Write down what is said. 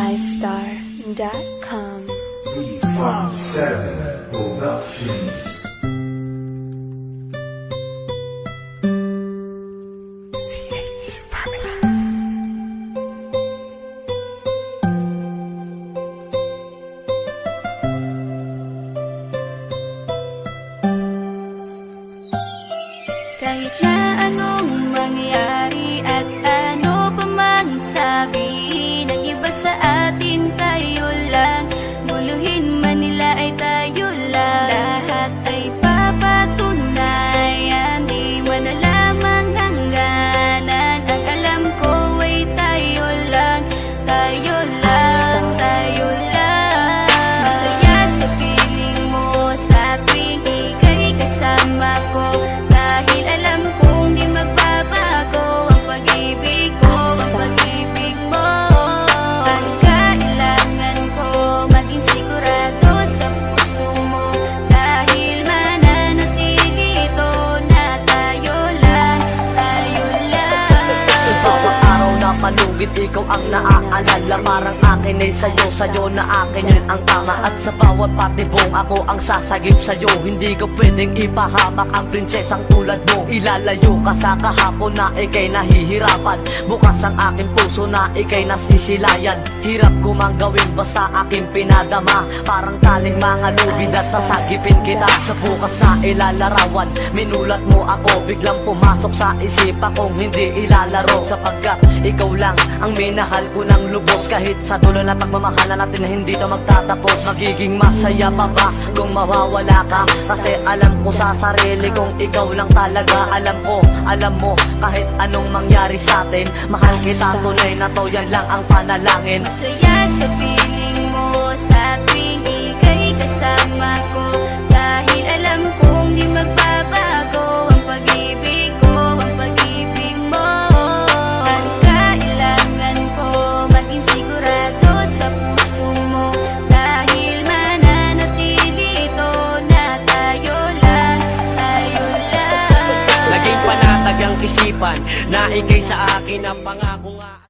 MyStar.com. 357 Productions. Kahit na anong mangyari at ano pa mang sabihin ng iba sa atin, tayo lang. Muluhin man nila ay tayo lang. Lahat ay papatunayan, di man alamang hangganan. Ang alam ko ay tayo lang, tayo lang, tayo lang. Masaya sa piling mo sa tuwing ika'y kasama ko. Dahil alam kong di magbabago ang pag-ibig ko, ang pag-ibig mo. Ang kailangan ko maging sigurado sa puso mo. Dahil mananatili ito na tayo lang, tayo lang. Sa bawat araw na palugit, ikaw ang naaalala. Parang akin ay sa'yo na akin yun ang tama. At sa bawat patibong ako ang sasagip sa'yo. Hindi ko pwedeng ipahamak ang prinsesang tulad mo. Ilalayo ka sa kahapon na ikay nahihirapan. Bukas ang aking puso na ikay nasisilayan. Hirap ko mang gawin basta aking pinadama. Parang taling mga lubid at sasagipin kita. Sa bukas na ilalarawan, minulat mo ako. Biglang pumasok sa isipa kong hindi ilalaro. Sapagkat ikaw lang ang minahal ko ng lubos. Kahit sa dulo na pagmamahala natin na hindi to magtatapos. Magiging masaya pa ba kung mawawala ka? Kasi alam ko sa sarili kong ikaw lang talaga. Alam mo, kahit anong mangyari sa atin, mahal kita tunay na to, yan lang ang panalangin. Masaya sa piling mo sa tuwing ika'y kasama ko. Dahil alam kong di magbabago ang pag-ibig ko, ang pag-ibig mo. Ang kailangan ko maging sigurado sa puso mo. Dahil mananatili ito na tayo lang, tayo lang. Naging panatag ang isipan na ikay sa akin ang pangako nga.